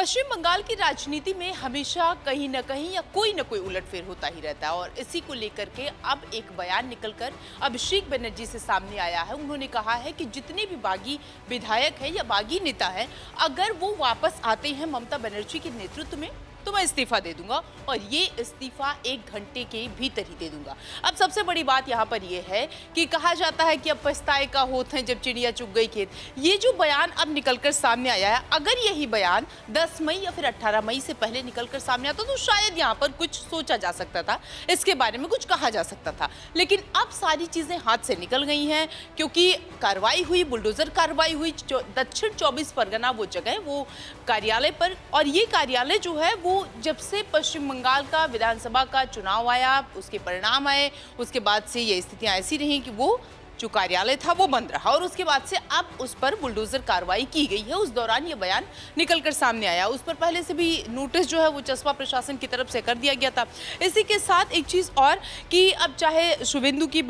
पश्चिम बंगाल की राजनीति में हमेशा कहीं न कहीं या कोई न कोई उलटफेर होता ही रहता है और इसी को लेकर के अब एक बयान निकलकर अभिषेक बनर्जी से सामने आया है। उन्होंने कहा है कि जितने भी बागी विधायक हैं या बागी नेता हैं, अगर वो वापस आते हैं ममता बनर्जी के नेतृत्व में तो मैं इस्तीफा दे दूंगा और ये इस्तीफा 1 घंटे के भीतर ही दे दूंगा। अब सबसे बड़ी बात यहाँ पर ये है कि कहा जाता है कि अब पछताए का होत है जब चिड़िया चुग गई खेत। ये जो बयान अब निकलकर सामने आया है, अगर यही बयान 10 मई या फिर 18 मई से पहले निकलकर सामने आता तो शायद यहाँ पर कुछ सोचा जा सकता था, इसके बारे में कुछ कहा जा सकता था। लेकिन अब सारी चीजें हाथ से निकल गई हैं क्योंकि कार्रवाई हुई, बुलडोजर कार्रवाई हुई दक्षिण 24 परगना वो जगह, वो कार्यालय पर। और ये कार्यालय जो है वो जब से पश्चिम बंगाल का विधानसभा का चुनाव आया, उसके परिणाम आए, उसके बाद से ये स्थितियां ऐसी रही कि वो जो कार्यालय था वो बंद रहा और उसके बाद से अब उस पर बुलडोजर कार्रवाई की गई है। उस दौरान ये बयान निकलकर सामने आया। उस पर पहले से भी नोटिस जो है वो जसपा प्रशासन की तरफ से कर दिया गया था। इसी के साथ एक चीज़ और कि अब चाहे सुखेंदु की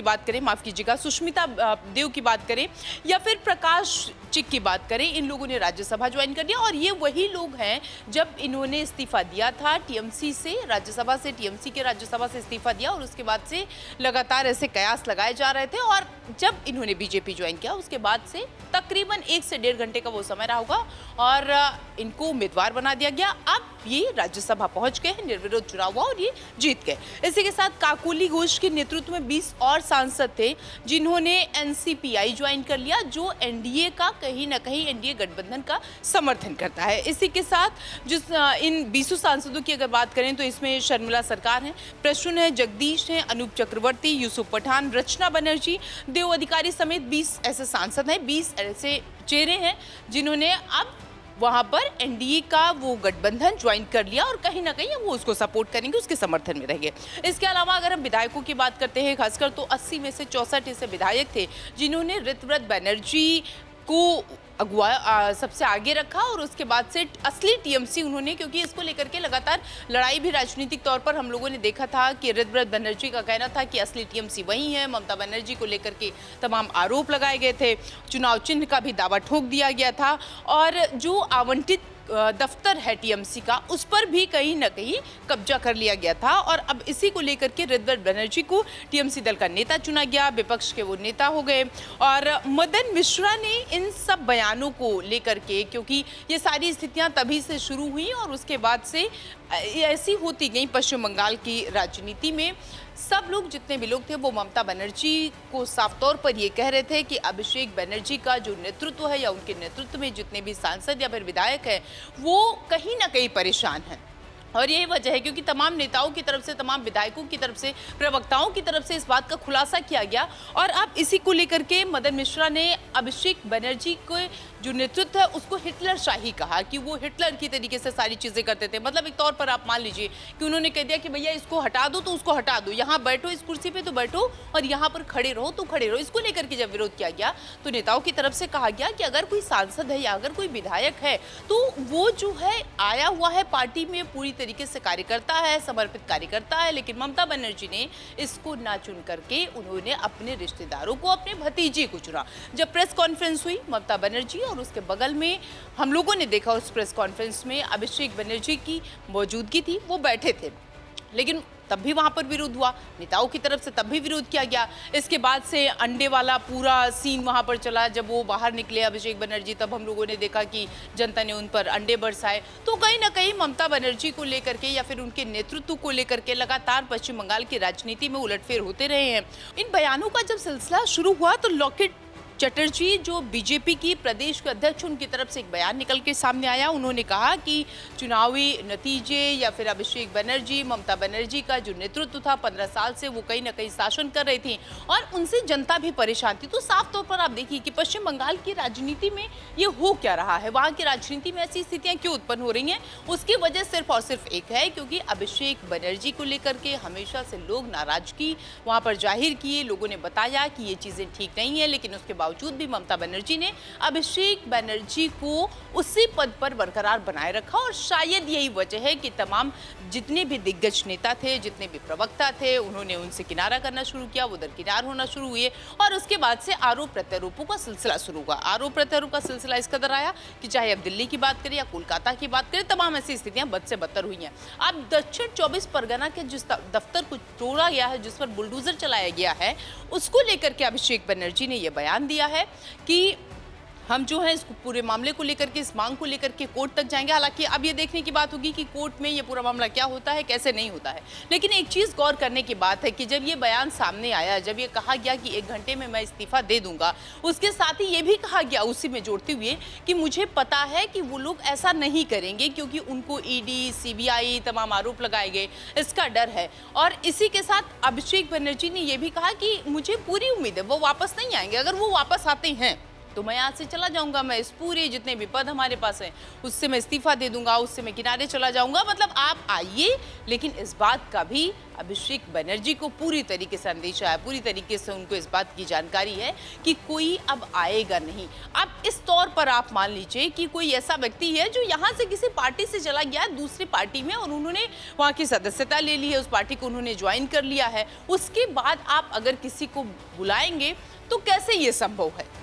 बात करें, माफ़ कीजिएगा, सुष्मिता देव की बात करें या फिर प्रकाश चिक की बात करें, इन लोगों ने राज्यसभा ज्वाइन कर लिया और ये वही लोग हैं जब इन्होंने इस्तीफा दिया था टीएमसी से, राज्यसभा से, टीएमसी के राज्यसभा से इस्तीफा दिया और उसके बाद से लगातार ऐसे कयास लगाए जा रहे थे। और जब इन्होंने बीजेपी ज्वाइन किया उसके बाद से तकरीबन 1 से 1.5 घंटे का वो समय रहा होगा और इनको उम्मीदवार बना दिया गया। अब ये राज्यसभा पहुंच गए हैं, निर्विरोध चुनाव हुआ और ये जीत गए। इसी के साथ काकोली घोष के नेतृत्व में 20 और सांसद थे जिन्होंने एनसीपीआई ज्वाइन कर लिया, जो एनडीए का कहीं ना कहीं एनडीए गठबंधन का समर्थन करता है। इसी के साथ जिस इन 20 सांसदों की अगर बात करें तो इसमें शर्मिला सरकार है, प्रसून है, जगदीश है, अनूप चक्रवर्ती, यूसुफ पठान, रचना बनर्जी, देव अधिकारी समेत 20 ऐसे सांसद हैं, 20 ऐसे चेहरे हैं जिन्होंने अब वहां पर एनडीए का वो गठबंधन ज्वाइन कर लिया और कहीं ना कहीं वो उसको सपोर्ट करेंगे, उसके समर्थन में रहेंगे। इसके अलावा अगर हम विधायकों की बात करते हैं, खासकर तो 80 में से 64 ऐसे विधायक थे जिन्होंने ऋतव्रत बनर्जी को सबसे आगे रखा और उसके बाद से असली टीएमसी उन्होंने, क्योंकि इसको लेकर के लगातार लड़ाई भी राजनीतिक तौर पर हम लोगों ने देखा था कि ऋतव्रत बनर्जी का कहना था कि असली टीएमसी वही है। ममता बनर्जी को लेकर के तमाम आरोप लगाए गए थे, चुनाव चिन्ह का भी दावा ठोक दिया गया था और जो आवंटित दफ्तर है टीएमसी का उस पर भी कहीं ना कहीं कब्जा कर लिया गया था। और अब इसी को लेकर के ऋतव्रत बनर्जी को टीएमसी दल का नेता चुना गया, विपक्ष के वो नेता हो गए। और मदन मिश्रा ने इन सब बयानों को लेकर के, क्योंकि ये सारी स्थितियां तभी से शुरू हुई और उसके बाद से ऐसी होती गई पश्चिम बंगाल की राजनीति में, सब लोग जितने भी लोग थे वो ममता बनर्जी को साफ तौर पर ये कह रहे थे कि अभिषेक बनर्जी का जो नेतृत्व है या उनके नेतृत्व में जितने भी सांसद या फिर विधायक हैं वो कहीं ना कहीं परेशान हैं। और यही वजह है क्योंकि तमाम नेताओं की तरफ से, तमाम विधायकों की तरफ से, प्रवक्ताओं की तरफ से इस बात का खुलासा किया गया और अब इसी को लेकर के मदन मिश्रा ने अभिषेक बनर्जी को जो नेतृत्व है उसको हिटलर शाही कहा कि वो हिटलर की तरीके से सारी चीज़ें करते थे। मतलब एक तौर पर आप मान लीजिए कि उन्होंने कह दिया कि भैया इसको हटा दो तो उसको हटा दो, यहाँ बैठो इस कुर्सी पे तो बैठो और यहाँ पर खड़े रहो तो खड़े रहो। इसको लेकर के जब विरोध किया गया तो नेताओं की तरफ से कहा गया कि अगर कोई सांसद है या अगर कोई विधायक है तो वो जो है आया हुआ है पार्टी में, पूरी तरीके से कार्यकर्ता है, समर्पित कार्यकर्ता है। लेकिन ममता बनर्जी ने इसको ना चुन करके उन्होंने अपने रिश्तेदारों को, अपने भतीजे को चुना। जब प्रेस कॉन्फ्रेंस हुई ममता बनर्जी और उसके बगल में हम लोगों ने देखा उस प्रेस कॉन्फ्रेंस में अभिषेक बनर्जी की मौजूदगी थी, वो बैठे थे, लेकिन तब भी वहां पर विरोध हुआ, नेताओं की तरफ से तब भी विरोध किया गया। इसके बाद से अंडे वाला पूरा सीन वहां पर चला। जब वो बाहर निकले अभिषेक बनर्जी तब हम लोगों ने देखा कि जनता ने उन पर अंडे बरसाए। तो कहीं ना कहीं ममता बनर्जी को लेकर के या फिर उनके नेतृत्व को लेकर के लगातार पश्चिम बंगाल की राजनीति में उलटफेर होते रहे हैं। इन बयानों का जब सिलसिला शुरू हुआ तो लॉकेट चटर्जी जो बीजेपी की प्रदेश के अध्यक्ष, उनकी तरफ से एक बयान निकल के सामने आया। उन्होंने कहा कि चुनावी नतीजे या फिर अभिषेक बनर्जी, ममता बनर्जी का जो नेतृत्व था 15 साल से वो कहीं ना कहीं शासन कर रही थी और उनसे जनता भी परेशान थी। तो साफ तौर पर आप देखिए कि पश्चिम बंगाल की राजनीति में ये हो क्या रहा है, वहाँ की राजनीति में ऐसी स्थितियाँ क्यों उत्पन्न हो रही हैं। उसकी वजह सिर्फ और सिर्फ एक है, क्योंकि अभिषेक बनर्जी को लेकर के हमेशा से लोग नाराजगी वहाँ पर जाहिर किए, लोगों ने बताया कि ये चीज़ें ठीक नहीं है, लेकिन उसके बावजूद भी ममता बनर्जी ने अभिषेक बनर्जी को उसी पद पर बरकरार बनाए रखा और शायद यही वजह है कि तमाम जितने भी दिग्गज नेता थे, जितने भी प्रवक्ता थे, उन्होंने उनसे किनारा करना शुरू किया, वो दरकिनार होना शुरू हुए और उसके बाद से आरोप प्रत्यारोपों का सिलसिला शुरू हुआ। आरोप प्रत्यारोप का सिलसिला इस कदर आया कि चाहे अब दिल्ली की बात करें या कोलकाता की बात करें, तमाम ऐसी स्थितियां बद से बदतर हुई हैं। अब दक्षिण 24 परगना के जिस दफ्तर को तोड़ा गया है, जिस पर बुलडोजर चलाया गया है, उसको लेकर के अभिषेक बनर्जी ने यह बयान दिया है कि हम जो है इस पूरे मामले को लेकर के, इस मांग को लेकर के कोर्ट तक जाएंगे। हालांकि अब ये देखने की बात होगी कि कोर्ट में ये पूरा मामला क्या होता है, कैसे नहीं होता है। लेकिन एक चीज़ गौर करने की बात है कि जब ये बयान सामने आया, जब ये कहा गया कि 1 घंटे में मैं इस्तीफा दे दूंगा, उसके साथ ही ये भी कहा गया उसी में जोड़ते हुए कि मुझे पता है कि वो लोग ऐसा नहीं करेंगे क्योंकि उनको ईडी, सीबीआई तमाम आरोप लगाए गए, इसका डर है। और इसी के साथ अभिषेक बनर्जी ने यह भी कहा कि मुझे पूरी उम्मीद है वो वापस नहीं आएंगे। अगर वो वापस आते हैं तो मैं यहाँ से चला जाऊंगा, मैं इस पूरे जितने भी पद हमारे पास हैं उससे मैं इस्तीफा दे दूंगा, उससे मैं किनारे चला जाऊंगा। मतलब आप आइए, लेकिन इस बात का भी अभिषेक बनर्जी को पूरी तरीके से अंदेशा है, पूरी तरीके से उनको इस बात की जानकारी है कि कोई अब आएगा नहीं। अब इस तौर पर आप मान लीजिए कि कोई ऐसा व्यक्ति है जो यहाँ से किसी पार्टी से चला गया दूसरी पार्टी में और उन्होंने वहाँ की सदस्यता ले ली है, उस पार्टी को उन्होंने ज्वाइन कर लिया है। उसके बाद आप अगर किसी को बुलाएंगे तो कैसे ये संभव है?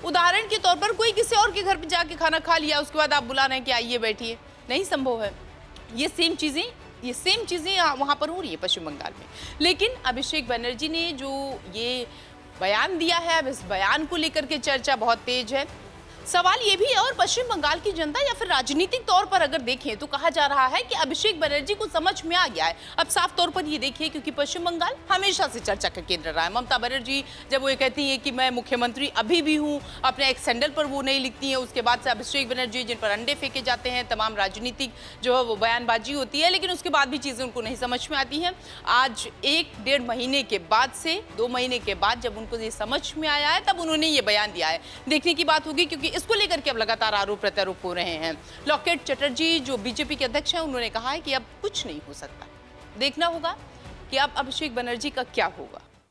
उदाहरण के तौर पर कोई किसी और के घर पे जाके खाना खा लिया, उसके बाद आप बुला रहे हैं कि आइए बैठिए, नहीं संभव है। ये सेम चीजें वहां पर हो रही है पश्चिम बंगाल में। लेकिन अभिषेक बनर्जी ने जो ये बयान दिया है, अब इस बयान को लेकर के चर्चा बहुत तेज है। सवाल ये भी है, और पश्चिम बंगाल की जनता या फिर राजनीतिक तौर पर अगर देखें तो कहा जा रहा है कि अभिषेक बनर्जी को समझ में आ गया है। अब साफ तौर पर ये देखिए, क्योंकि पश्चिम बंगाल हमेशा से चर्चा का केंद्र रहा है। ममता बनर्जी जब वो ये कहती है कि मैं मुख्यमंत्री अभी भी हूँ, अपने एक सैंडल पर वो नहीं लिखती है, उसके बाद से अभिषेक बनर्जी जिन पर अंडे फेंके जाते हैं, तमाम राजनीतिक जो है वो बयानबाजी होती है, लेकिन उसके बाद भी चीज़ें उनको नहीं समझ में आती हैं। आज 1-1.5 महीने के बाद से 2 महीने के बाद जब उनको ये समझ में आया है, तब उन्होंने ये बयान दिया है। देखने की बात होगी, क्योंकि इसको लेकर के अब लगातार आरोप प्रत्यारोप हो रहे हैं। लॉकेट चटर्जी जो बीजेपी के अध्यक्ष हैं, उन्होंने कहा है कि अब कुछ नहीं हो सकता। देखना होगा कि अब अभिषेक बनर्जी का क्या होगा।